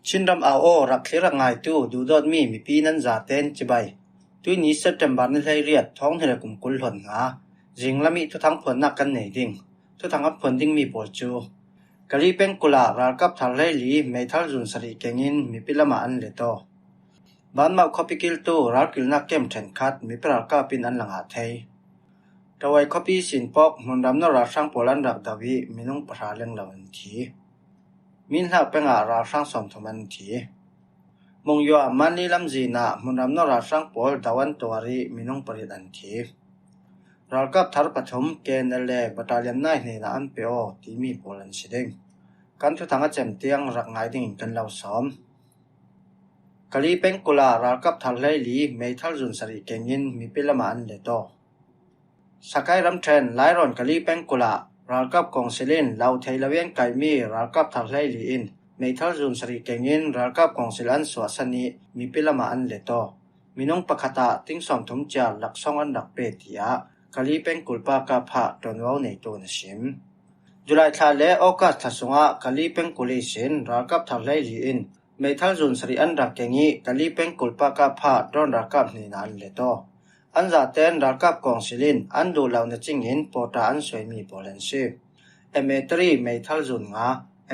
ชินรำเอาโอรักเครักง่ายตู้ดูดอดมีปีนั้นจาเต้นจิบายตุยนี้เซปเทมเบอร์นี่ให้เรียดท้องเฮลกุมกุลหล่นหาจิงละมีทุทั้งผลนักกันไหนดิ่งทุทั้งอับผลดิ่งมีปวดจูกะลีเป็นกุลารากับทะเลลีไม่ทัลจุนสริเกงินมีปิละมาอันเลโตบ้านมาคอปิกิลตู้รักกิลนักเกมแทนคัดมีปรากาปินอันหลังอาเทยตะไว้คอปิสินปอกมุนรำนราช่างโปลันรักดาวีมีนุ่งประหารเรื่องเหล่านี้มินหักเป็นอาราช่างสมทมันทีมงยัวมันนี่ลำจีน่ะมุนรำนราช่างโปลดาวันตัวรีมีนุ่งปริดันทีรักกับทารปฐมเกณฑ์เล่บัตรเลียนนายในนานเปโอที่มีโปลันสิเด้งกันทุกทางเจมเตียงรักง่ายดิ่งกันเหล่าสอมกะลีเป็นกุลารักกับทะเลลีไม่ทัลจุนสริเกงินมีปิละมาอันเลโตสกายรำเทรนไลรอนกะลีเป็นกุลารักกับกองเซลินเหล่าไทยละเวียนไกมีรักกับทะเลลีอินไม่ทัลจุนสริเกงินรักกับกองเซลันสวสนีมีปิละมาอันเลโตมีน้องปะคตาติ้งสอมทุมจาหลักสองอันดักเปตียกะลีเป็นกุลปากาพะตอนวาวในตัวนชิมจุลัยทะเลโอกาสทัศงะกะลีเป็นกุลิสินรักกับทะเลลีอินไม่ทัลจุนสริอันดักเกงีกะลีเป็นกุลปากาพะตอนรักกับนินานเลโตอันจาเตนรักกับกองศิลินอันดูเหล่าในจิงหินโปตาอันสวยมีโปเลนซีMA3 ไม่ทัลจุนงา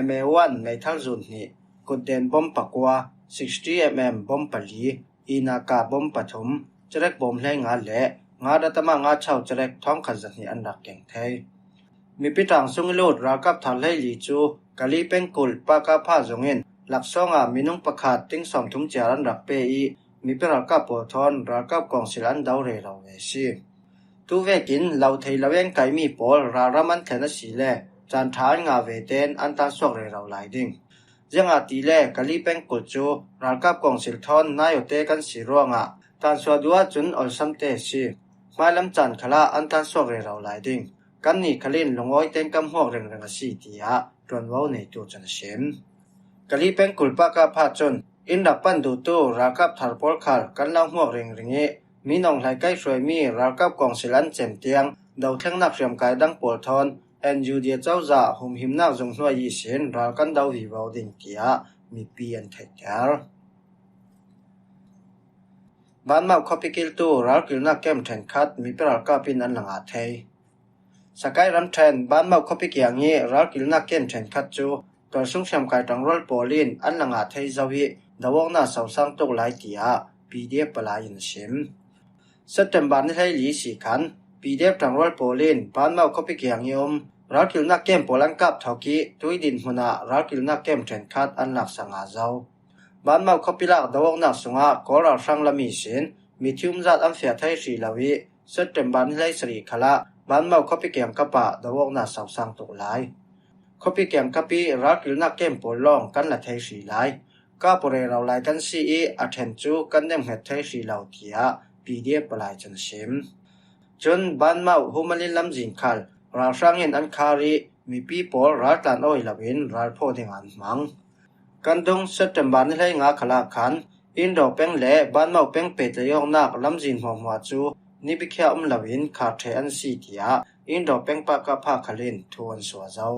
MA1 ไม่ทัลจุนนี่กุดเดนบอมปะกัว 60mm บอมปะลีอีนากาบอมปะทุมจเรกบอมแหงาเละงาดัตมางาเช่าจเรกท้องขันจันนี่อันดักเก่งไทยมีปิตังสุงโลดรักกับทัลไลลีจูกะลีเป็นกุลปากาพาจงเงินหลักสองมีนุ่งประคาดติ้งสอมทุมจารันดักเปอีมีปรักกับปอทอนรักกับกองศิลันดาวเรเราเวซีตูเวกินเหล่าไทยละเวนไกมีปอลรารามันเทนสีเลจานทานงาเวเตนอันตาสวกเรเราหลายดิ่งยังอาตีเลกะลีเป็นกุจูรักกับกองศิลทอนนายเตกันสีร่วงตานสวดัวจุนอลซัมเตซีมาลำจันขลาอันตาสวกเรเราหลายดิ่งกันนี่ขลินลงอ้อยเต็งกำหัวเริงสีตียจนว้าในตัวจันเชมกะลีเป็นกุลปากาพาจนอินดับปันดูตู้รักกับทาร์ปอลคาร์กันเล่าหัวเริงเงี้มีน้องไหลใกล้สวยมีรักกับกองศิลันเจมเตียงดาวเท่งนักเรียมกายดังปวดทอนNU เดียเจ้าจ่าหุ่มหิมนักจงหัวยี่เสียนรักกันดาววิวาวดิ่งเตียมีเปลี่ยนเทคแคร์บ้านมาคอปิกิลตู้รักกิลนักเกมแทนคัดมีปรากาปินอันหลังอาเทยสกายรัมเทนบ้านมาคอปิกอย่างนี้รักกิลนักเกมแทนคัดจูตัวสุ่งเชื่อมกายตังรอลโปลินอันหลังอาเทยจาวิดาวงน่าสาวสังตกหลายเตียPDF ปลายินชิมเซปเทมเบอร์นี่ให้ลีสีขันPDF ตังรอลโปลินบ้านมาคอปิกอย่างยมรักกิลนักเกมโปลังกับทอกี้ตุยดินหุนารักกิลนักเกมแทนคัดอันหลักสังอาเจ้าบ้านมาคอปิลักดาวงน่าสุงะก็รักสังละมีสินมีทิวมจัดอันเฟียไทยสีลาวิเซปเทมเบอร์นี่ให้สรีขละบ้านมาคอปิกอย่างกับปะดาวงน่าสาวสังตกหลายคอปิกอย่างกับปีรักกิลนักเกมโปลองกันละไทยสีหลายก็ปรเราหลายกันซีอัทเทนจูกันเดมเหตุไทยสีเหล่าเทียPDF ปลายจันชิมจนบ้านมาหุมันลินลำจิงคัลราช่างเห็นอันคารีมีปีปอลรักตันอ้อยละเวนรักพ่อเดงอันมังกันดงเซปเทมเบอร์นี่ให้งาขลาขันอินโดเป็งเล่บ้านมาเป็งเป็ดเลยองนักลำจิงหัวจูนี่ไปแค่ละเวนขาดเทอันซีเทียอินโดเป็งปากกับภาคลินทวนสัวเจ้า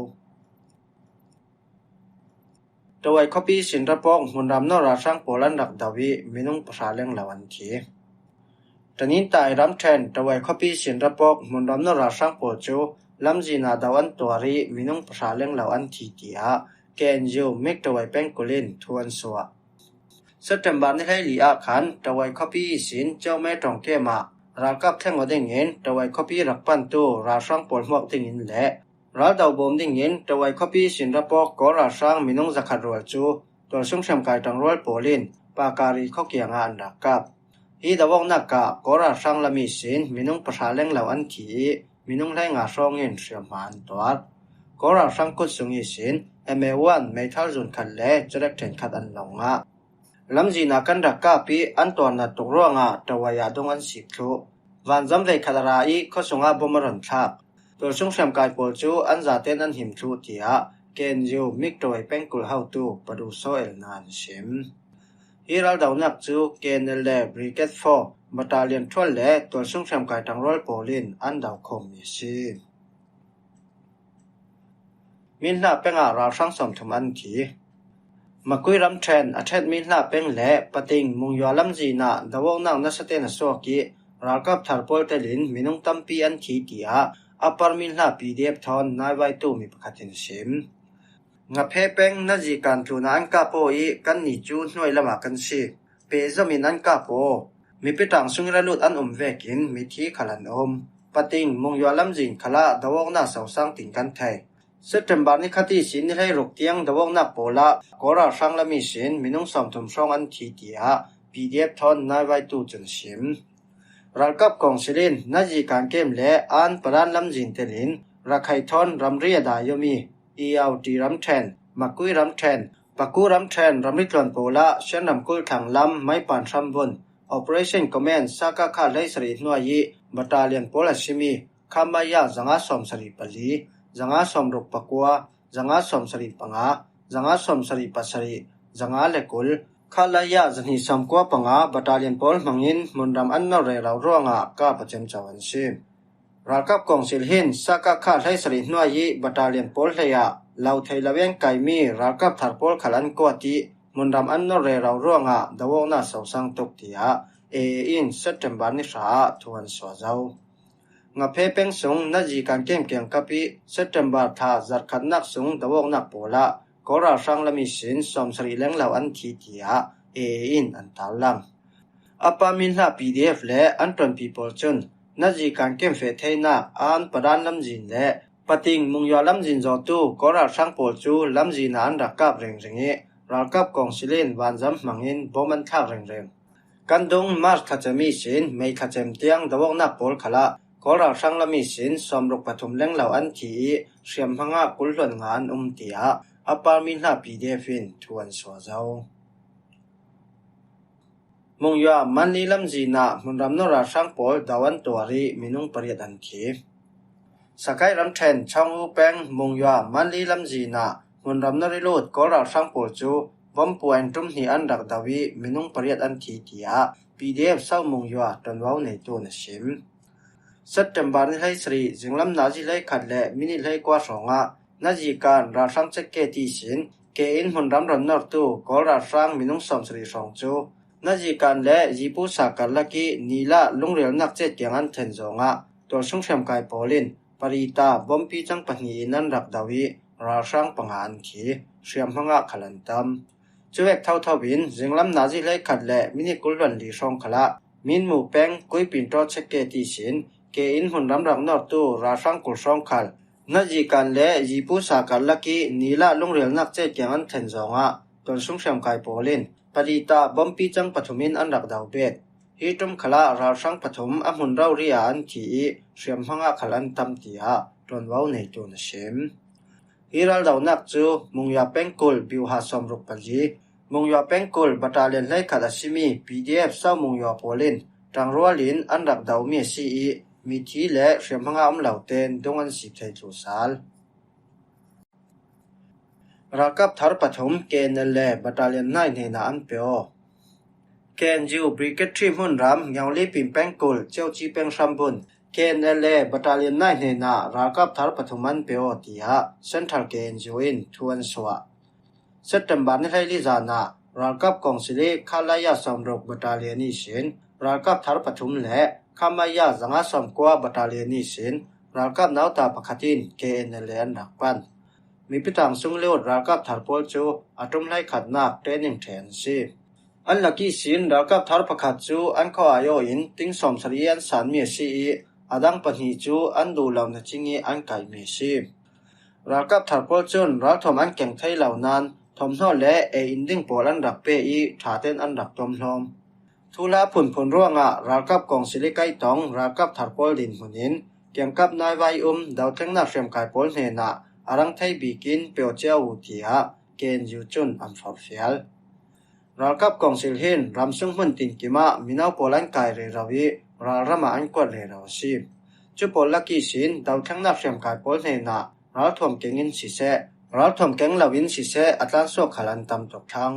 ตัวไอ้คอปีสินระปองมุนรำนราช่างโปลันดักดาวีมีนุ่งประชาเล่งละวันทีตอนนี้ตายรำเทนตัวไอ้คอปีสินระปองมุนรำนราช่างโปจูลำจีนาดาวันตัวรีมีนุ่งประชาเล่งละวันทีเดียเกนยูมิกตัวไอ้เป็นกุลินทวนสัวเซปเทมเบอร์นี่ให้ลีอาขันตัวไอ้คอปีสินเจ้าแม่ตองเกมารักกับแท่งหัวเด้งเงินตัวไอ้คอปีรักปันตูราช่างโปลหมวกเด้งเงินแหละรัฐดาวบอมดิ่งเงินตัวไอ้คอปีสินระปอกก็ราช่างมีน้องจักรรัวจูตัวสุ่งเชื่อมกายตังรอลโปลินปาการีข้อเกี่ยงอันดักกับฮีดาวงนักกะก็ราช่างละมีสินมีน้องประชาเล่งเหล่าอันทีมีน้องไล่งาช่องเงินเชื่อมอันตัวก็ราช่างกุศลยิสินMA1 ไม่ทัลจุนขันเล่จะได้เห็นขัดอันหลงลำจีนักกันดักกับปีอันตัวนัดตกร่วงตัวายาดงอันสิบทุวันจำได้ขัดราอีข้อสงบมรันทักตัวสุ่งเชื่อมกายโปจูอันจาเตนอันหิมทุเตียเกนยูมิกตัวไอ้เป็นกุลเฮาตูปดูโซเอลนานชิมฮีรัลดาวนักจูเกนเล่บริเกต4บัตาเลียนทวลเล่ตัวสุ่งเชื่อมกายตังรอลโปลินอันดาวคมมิซีมินนาเป็นอาราช่างสมทุมอันที ม มากุยรำเทรนอาเทศมีหน้าเป็นแหละปะติงมุงยอลำจีน่ะดาวนังนัสเตนสวกิรากับทาร์ปอลเตลินมินุงตัมปีอันทีติอาอัปปาร์มีหน้าปีเดียบทอนนายไวตูมีประคัตินชิมงะเพเป็งนาจีการตุนาอันกาโปอีกันนิจูหน่วยละมากันสิเปซมินอันกาโปมีปิตังสุงระลุดอันเวกินมีที่ขลันปะติงมุงยอลำจินขละดาวนาสาวสังติงกันไทยSeptember ni khati sin ni lai rok tiang dawong na pola kora sang la mi sin minung som thum song an thi tia PDF thon na vai tu chun sim ralkap kong silin na ji kan kem le an paran lam jin telin rakhai thon ramri da yomi ELT ram then makui ram then paku ram then ramri klon pola shenam kul thang lam mai pan tham bun operation command saka kha lai sari hnuai battalion pola simi khamaya zanga som sari pali Zanga somruk pakwa, zanga somsari panga, zanga somsari pasari, zanga lekul, khalaya zani samkwa panga battalion pol mangin mundam anna re raw ronga ka pachem chawan sim. Rakap kong silhin saka kha lai sari hnuai battalion pol leya law thei laweng kaimi rakap tharpol khalan kwati mundam anna re raw ronga dawona sawsang tok tia in September ni sa thuan swazau. nga phepeng sung na ji kan kem kem kapi September tha zarkhat nak sung dawok nak pola kora sang lami sin som sri leng law an thi tia in an talang apa min la PDF le an ton people chun na ji kan kem fe theina an padan lam jin le pating mung yo lam jin zo tu kora sang pol chu lam jin an rakap reng rengi rakap kong silen wan jam mangin boman thak reng reng kan dong mar khachami sin mei khachem tiang dawok nak pol khala kora sang lami sin somruk pathum leng law an thi siam hanga kulhlon ngan tia apar min la PDF in thuan so zau mongya manli lam jina munram no ra sang pol dawan tuari minung pariat an thi sakai ram then changu peng mongya manli lam jina munram no rilot kora sang pol chu bom point tum hi an dak dawi minung pariat an thi tia PDF sau mongya tonwau nei tu na sim September ni lai sri jinglam naji lai khatle mini lai kwa songa naji kan ra sang chekke ti sin ke in hunram ron nor tu ko ra sang minung som sri song chu naji kan le jipu sa kalaki nila lungrel nak che tiangan then zonga to sung sem kai polin parita bompi chang pani nan rak dawi ra sang pangan thi siam hanga khalantam chuwek thau thawin jinglam naji lai khatle mini kulwan li song khala min mu peng koi pin to chekke ti sin ke in hunram rak nor tu ra sang kul song khal na ji kan le jipu sa kal laki nila lungrel nak che kyang then zonga ton sung sam kai polin parita bompi chang pathumin an rak daw bet hi tum khala ra sang pathum a hun raw ria an thi siam hanga khalan tam tia ton wau nei tu na sem hiral daw nak chu mungya pengkul biuha somruk paji mungya pengkul battalion lai khala simi PDF sa mungya polin tangrolin an rak daw mi si mi thi le shemhanga law ten dongan sip thai chu sal rakap thar pathum kenel le battalion 9 ne na an peo kenju brigade 3 hun ram nyauli pim pengkul cheuchi peng sambun kenel le battalion 9 ne na rakap thar pathum an peo tia central kenju in thuan swa September ni lai li jana rakap kongsile khalaya somrok battalion ni sin rakap thar pathum le Kamaya zanga somkwa battalion ni sin rakap nauta pakhatin KNL an rakpan mi pitang sungleo rakap tharpol chu atum lai khatnak training then si an laki sin rakap thar pakhat chu an kho ayo in ting som sarian san mi si adang pani chu an du law na chingi an kai mi si rakap tharpol chun ra thom an keng thai law nan thom no le e inding pol an rak pe thaten an rak tom hlom Thula phun ruanga rakap kong silikai tong rakap tharpol din hunin kyangkap nai vai daw thlengna frem kai pol ne na arang thai bikin peo cheu tia ken ju chun am forfial rakap kong sil hin ramsung mun tin kima minau polan kai re rawi rama an ko le raw si chu pol laki sin daw thlengna frem kai pol ne na ral thom kengin si se ral thom keng lawin si se atlan so khalan tam tok thang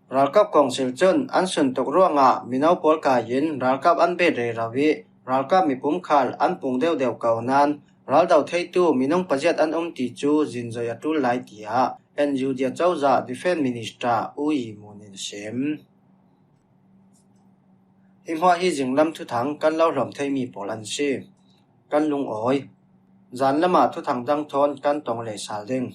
Rakap kong silchun an sun tok ruanga minau pol ka yin rakap an be re rawi rakap mi pum khal an pung deu kaunan ral daw thei tu minung pajet an ti chu jinzoya tu lai tia NU dia chawza Defense Minister Ui Munin Sem himhwa hi jinglam thu thang kan lo hlom thei mi polan si kan lung oi zan lama thu thang dang thon kan tong le sal ding